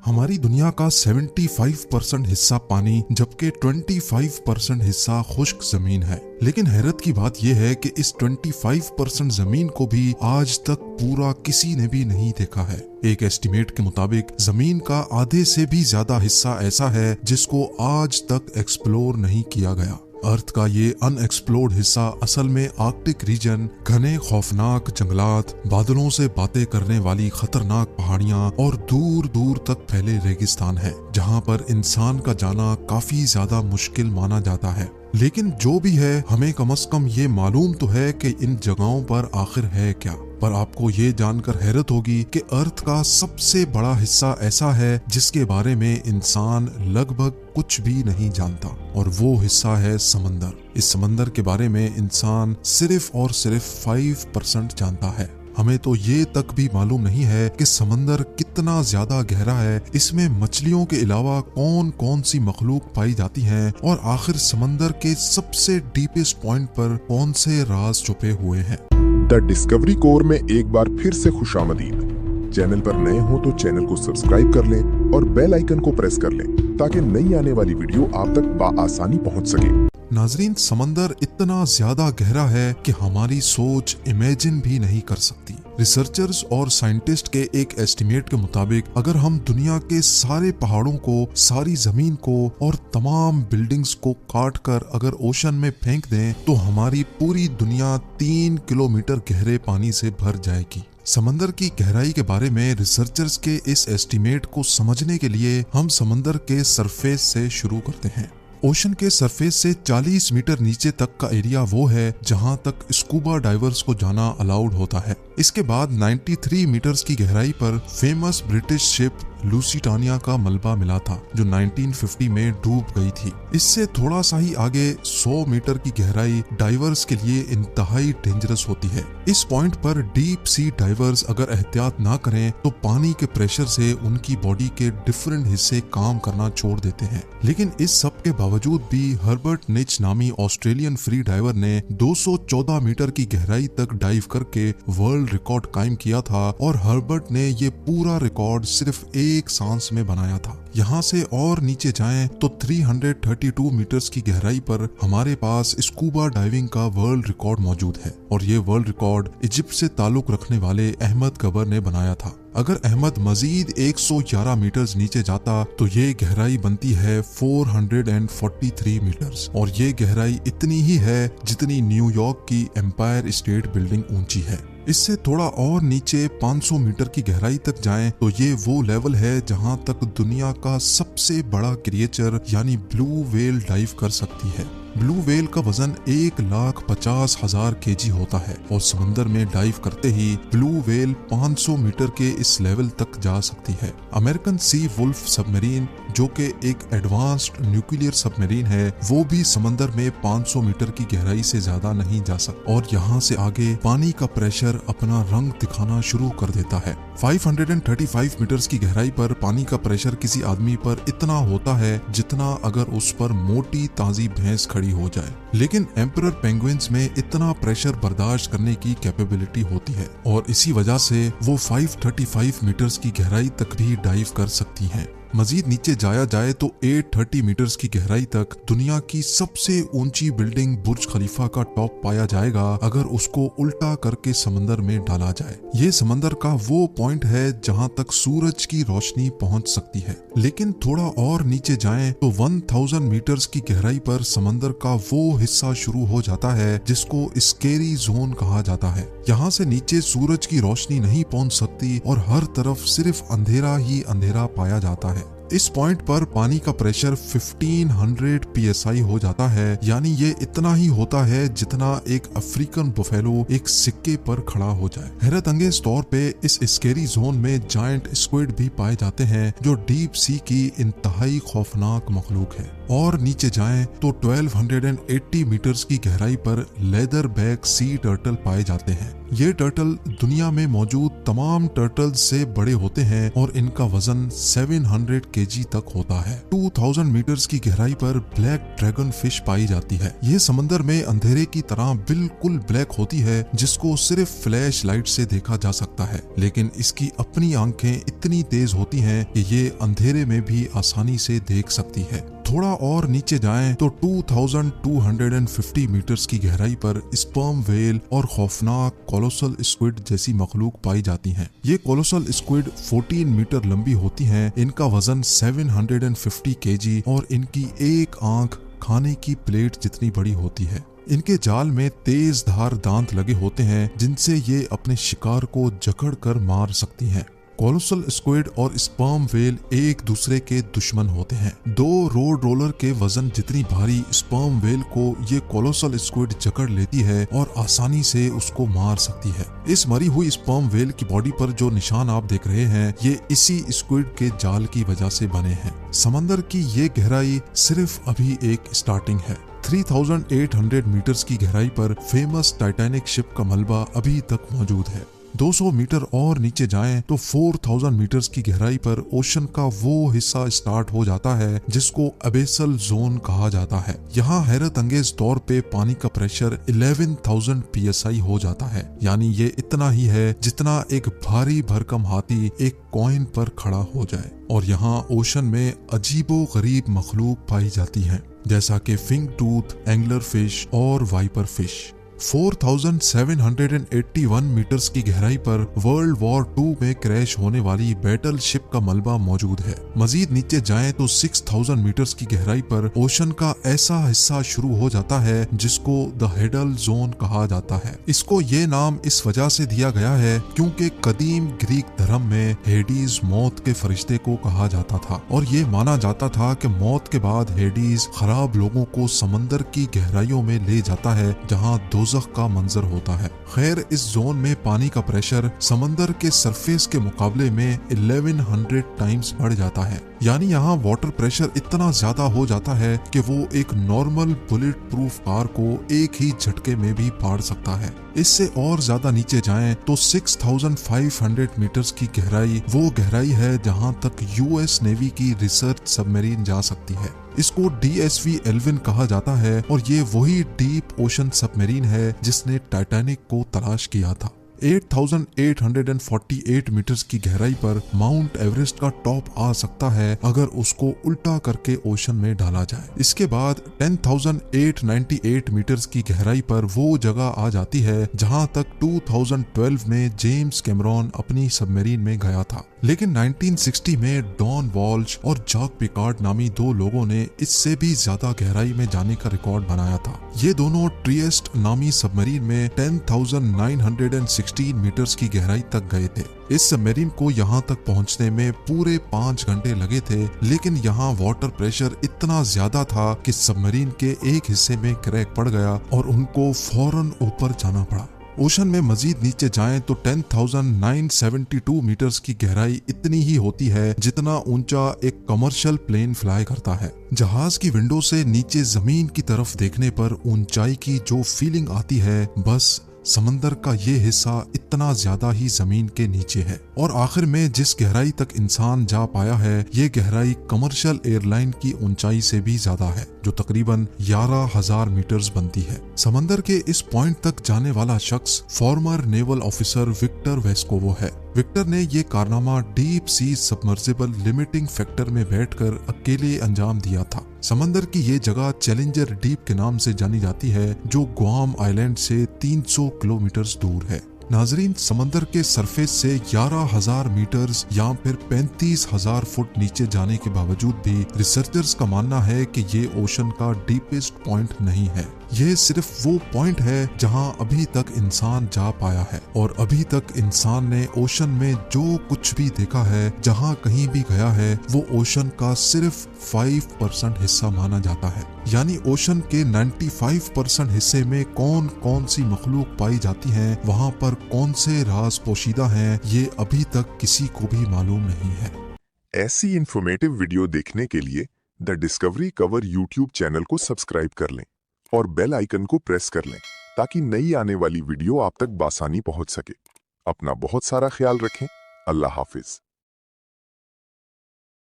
हमारी दुनिया का 75% हिस्सा पानी जबकि 25% हिस्सा खुश्क जमीन है। लेकिन हैरत की बात यह है कि इस 25% जमीन को भी आज तक पूरा किसी ने भी नहीं देखा है। एक एस्टिमेट के मुताबिक जमीन का आधे से भी ज्यादा हिस्सा ऐसा है जिसको आज तक एक्सप्लोर नहीं किया गया। अर्थ का ये अनएक्सप्लोर्ड हिस्सा असल में आर्कटिक रीजन, घने खौफनाक जंगलात, बादलों से बातें करने वाली खतरनाक पहाड़ियां और दूर दूर तक फैले रेगिस्तान है, जहां पर इंसान का जाना काफी ज्यादा मुश्किल माना जाता है। लेकिन जो भी है, हमें कम से कम ये मालूम तो है कि इन जगहों पर आखिर है क्या। पर आपको ये जानकर हैरत होगी कि अर्थ का सबसे बड़ा हिस्सा ऐसा है जिसके बारे में इंसान लगभग कुछ भी नहीं जानता, और वो हिस्सा है समंदर। इस समंदर के बारे में इंसान सिर्फ और सिर्फ 5% जानता है। हमें तो ये तक भी मालूम नहीं है कि समंदर कितना ज्यादा गहरा है, इसमें मछलियों के अलावा कौन कौन सी मखलूक पाई जाती हैं, और आखिर समंदर के सबसे डीपेस्ट पॉइंट पर कौन से राज छुपे हुए हैं। द डिस्कवरी कोर में एक बार फिर से खुशामदीद। चैनल पर नए हो तो चैनल को सब्सक्राइब कर लें और बेल आइकन को प्रेस कर लें ताकि नई आने वाली वीडियो आप तक बआसानी पहुंच सके। नाजरीन, समंदर इतना ज्यादा गहरा है कि हमारी सोच इमेजिन भी नहीं कर सकती। रिसर्चर्स और साइंटिस्ट के एक एस्टिमेट के मुताबिक अगर हम दुनिया के सारे पहाड़ों को, सारी जमीन को और तमाम बिल्डिंग्स को काट कर अगर ओशन में फेंक दें तो हमारी पूरी दुनिया 3 किलोमीटर गहरे पानी से भर जाएगी। समंदर की गहराई के बारे में रिसर्चर्स के इस एस्टिमेट को समझने के लिए हम समंदर के सरफेस से शुरू करते हैं। ओशन के सरफेस से 40 मीटर नीचे तक का एरिया वो है जहां तक स्कूबा डाइवर्स को जाना अलाउड होता है। इसके बाद 93 मीटर्स की गहराई पर फेमस ब्रिटिश शिप लूसिटानिया का मलबा मिला था जो 1950 में डूब गई थी। इससे थोड़ा सा ही आगे 100 मीटर की गहराई डाइवर्स के लिए इंतहाई डेंजरस होती है। इस पॉइंट पर डीप सी डाइवर्स अगर एहतियात ना करें तो पानी के प्रेशर से उनकी बॉडी के डिफरेंट हिस्से काम करना छोड़ देते हैं। लेकिन इस सब के बावजूद भी हर्बर्ट निच नामी ऑस्ट्रेलियन फ्री डाइवर ने 214 मीटर की गहराई तक डाइव करके वर्ल्ड रिकॉर्ड कायम किया था, और हर्बर्ट ने ये पूरा रिकॉर्ड सिर्फ एक सांस में बनाया था। यहाँ से और नीचे जाएं तो 332 मीटर्स की गहराई पर हमारे पास स्कूबा डाइविंग का वर्ल्ड रिकॉर्ड मौजूद है, और ये वर्ल्ड रिकॉर्ड इजिप्ट से ताल्लुक रखने वाले अहमद गबर ने बनाया था। अगर अहमद मजीद 111 मीटर्स नीचे जाता तो ये गहराई बनती है 443 मीटर्स, और ये गहराई इतनी ही है जितनी न्यूयॉर्क की एम्पायर स्टेट बिल्डिंग ऊंची है। इससे थोड़ा और नीचे 500 मीटर की गहराई तक जाएं तो ये वो लेवल है जहां तक दुनिया का सबसे बड़ा क्रिएचर यानी ब्लू व्हेल डाइव कर सकती है। ब्लू व्हेल का वजन 1,50,000 kg होता है, और समंदर में डाइव करते ही ब्लू व्हेल 500 मीटर के इस लेवल तक जा सकती है। अमेरिकन सी वुल्फ सबमरीन, जो कि एक एडवांस्ड न्यूक्लियर सबमरीन है, वो भी समंदर में 500 मीटर की गहराई से ज्यादा नहीं जा सकता, और यहाँ से आगे पानी का प्रेशर अपना रंग दिखाना शुरू कर देता है। 535 मीटर्स की गहराई पर पानी का प्रेशर किसी आदमी पर इतना होता है जितना अगर उस पर मोटी ताजी भैंस खड़ी हो जाए। लेकिन एम्परर पेंगुइन्स में इतना प्रेशर बर्दाश्त करने की कैपेबिलिटी होती है, और इसी वजह से वो 535 मीटर्स की गहराई तक भी डाइव कर सकती हैं। मजीद नीचे जाया जाए तो 830 मीटर्स की गहराई तक दुनिया की सबसे ऊंची बिल्डिंग बुर्ज खलीफा का टॉप पाया जाएगा अगर उसको उल्टा करके समंदर में डाला जाए। ये समंदर का वो पॉइंट है जहां तक सूरज की रोशनी पहुंच सकती है। लेकिन थोड़ा और नीचे जाएं तो 1000 मीटर्स की गहराई पर समंदर का वो हिस्सा शुरू हो जाता है जिसको स्केरी जोन कहा जाता है। यहाँ से नीचे सूरज की रोशनी नहीं पहुंच सकती और हर तरफ सिर्फ अंधेरा ही अंधेरा पाया जाता है। इस पॉइंट पर पानी का प्रेशर 1500 psi हो जाता है, यानी ये इतना ही होता है जितना एक अफ्रीकन बुफेलो एक सिक्के पर खड़ा हो जाए। हैरत अंगेज तौर पे इस स्केरी जोन में जायंट स्क्विड भी पाए जाते हैं जो डीप सी की इंतहाई खौफनाक मखलूक है। और नीचे जाएं तो 1280 मीटर्स की गहराई पर लेदर बैक सी टर्टल पाए जाते हैं। ये टर्टल दुनिया में मौजूद तमाम टर्टल्स से बड़े होते हैं और इनका वजन 700 केजी तक होता है। 2000 मीटर्स की गहराई पर ब्लैक ड्रैगन फिश पाई जाती है। ये समंदर में अंधेरे की तरह बिल्कुल ब्लैक होती है, जिसको सिर्फ फ्लैश लाइट से देखा जा सकता है, लेकिन इसकी अपनी आंखें इतनी तेज होती हैं कि ये अंधेरे में भी आसानी से देख सकती है। थोड़ा और नीचे जाएं तो 2250 मीटर्स की गहराई पर स्पर्म व्हेल और खौफनाक कोलोसल स्क्विड जैसी मखलूक पाई जाती हैं। ये कोलोसल स्क्विड 14 मीटर लंबी होती हैं। इनका वजन 750 केजी और इनकी एक आंख खाने की प्लेट जितनी बड़ी होती है। इनके जाल में तेज धार दांत लगे होते हैं, जिनसे ये अपने शिकार को जकड़ कर मार सकती हैं। कोलोसल स्क्विड और स्पर्म व्हेल एक दूसरे के दुश्मन होते हैं। 2 रोड रोलर के वजन जितनी भारी स्पर्म व्हेल को ये कोलोसल स्क्विड जकड़ लेती है और आसानी से उसको मार सकती है। इस मरी हुई स्पर्म व्हेल की बॉडी पर जो निशान आप देख रहे हैं, ये इसी स्क्विड के जाल की वजह से बने हैं। समंदर की ये गहराई सिर्फ अभी एक स्टार्टिंग है। 3800 मीटर्स की गहराई पर फेमस टाइटैनिक शिप का मलबा अभी तक मौजूद है। 200 मीटर और नीचे जाएं तो 4000 मीटर्स की गहराई पर ओशन का वो हिस्सा स्टार्ट हो जाता है जिसको अबेसल जोन कहा जाता है। यहाँ हैरत अंगेज तौर पे पानी का प्रेशर 11,000 PSI हो जाता है, यानी ये इतना ही है जितना एक भारी भरकम हाथी एक कॉइन पर खड़ा हो जाए। और यहाँ ओशन में अजीबो गरीब मखलूक पाई जाती हैं, जैसा कि फिंग टूथ, एंगलर फिश और वाइपर फिश। 4781 मीटर्स की गहराई पर वर्ल्ड वॉर 2 में क्रैश होने वाली बैटल शिप का मलबा मौजूद है। मजीद नीचे जाएं तो 6000 मीटर्स की गहराई पर ओशन का ऐसा हिस्सा शुरू हो जाता है जिसको द हेडल जोन कहा जाता है। इसको ये नाम इस वजह से दिया गया है क्योंकि कदीम ग्रीक धर्म में हेडीज मौत के फरिश्ते को कहा जाता था और ये माना जाता था कि मौत के बाद हेडीज खराब लोगों को समंदर की गहराइयों में ले जाता है जहाँ दोज़ख का मंजर होता है। खैर, इस जोन में पानी का प्रेशर समंदर के सरफेस के मुकाबले में 1100 टाइम्स बढ़ जाता है, यानी यहाँ वाटर प्रेशर इतना ज्यादा हो जाता है कि वो एक नॉर्मल बुलेट प्रूफ कार को एक ही झटके में भी फाड़ सकता है। इससे और ज्यादा नीचे जाएं तो 6500 मीटर्स की गहराई वो गहराई है जहाँ तक US नेवी की रिसर्च सबमरीन जा सकती है। इसको DSV एल्विन कहा जाता है और ये वही डीप ओशन सबमरीन है जिसने टाइटैनिक को तलाश किया था। 8848 मीटर्स की गहराई पर माउंट एवरेस्ट का टॉप आ सकता है अगर उसको उल्टा करके ओशन में डाला जाए। इसके बाद 10898 मीटर्स की गहराई पर वो जगह आ जाती है जहां तक 2012 में जेम्स कैमरॉन अपनी सबमरीन में गया था, लेकिन 1960 में डॉन वॉल्श और जैक पिकार्ड नामी 2 लोगों ने इससे भी ज्यादा गहराई में जाने का रिकॉर्ड बनाया था। ये दोनों ट्रिएस्ट नामी सबमरीन में 10,916 मीटर्स की गहराई तक गए थे। इस सबमरीन को यहाँ तक पहुँचने में पूरे 5 घंटे लगे थे, लेकिन यहाँ वाटर प्रेशर इतना ज्यादा था कि सबमरीन के एक हिस्से में क्रैक पड़ गया और उनको फौरन ऊपर जाना पड़ा। ओशन में मजीद नीचे जाएं तो 10,972 मीटर्स की गहराई इतनी ही होती है जितना ऊंचा एक कमर्शियल प्लेन फ्लाई करता है। जहाज की विंडो से नीचे जमीन की तरफ देखने पर ऊंचाई की जो फीलिंग आती है, बस समंदर का ये हिस्सा इतना ज्यादा ही जमीन के नीचे है। और आखिर में जिस गहराई तक इंसान जा पाया है, ये गहराई कमर्शियल एयरलाइन की ऊंचाई से भी ज्यादा है, जो तकरीबन 11,000 मीटर्स बनती है। समंदर के इस पॉइंट तक जाने वाला शख्स former naval officer Victor Vescovo है। विक्टर ने ये कारनामा deep sea submersible limiting factor में बैठकर अकेले अंजाम दिया था। समंदर की ये जगह चैलेंजर डीप के नाम से जानी जाती है, जो गुआम आइलैंड से 300 किलोमीटर दूर है। नाजरीन, समंदर के सरफेस से 11,000 मीटर्स या फिर 35,000 फुट नीचे जाने के बावजूद भी रिसर्चर्स का मानना है कि ये ओशन का डीपेस्ट पॉइंट नहीं है। ये सिर्फ वो पॉइंट है जहां अभी तक इंसान जा पाया है, और अभी तक इंसान ने ओशन में जो कुछ भी देखा है, जहां कहीं भी गया है, वो ओशन का सिर्फ 5% हिस्सा माना जाता है। यानी ओशन के 95% हिस्से में कौन कौन सी मखलूक पाई जाती हैं, वहां पर कौन से राज पोशीदा हैं, ये अभी तक किसी को भी मालूम नहीं है। ऐसी इंफॉर्मेटिव वीडियो देखने के लिए the discovery cover YouTube channel को सब्सक्राइब कर लें और बेल आइकन को प्रेस कर लें ताकि नई आने वाली वीडियो आप तक बासानी पहुंच सके। अपना बहुत सारा ख्याल रखें। अल्लाह हाफिज।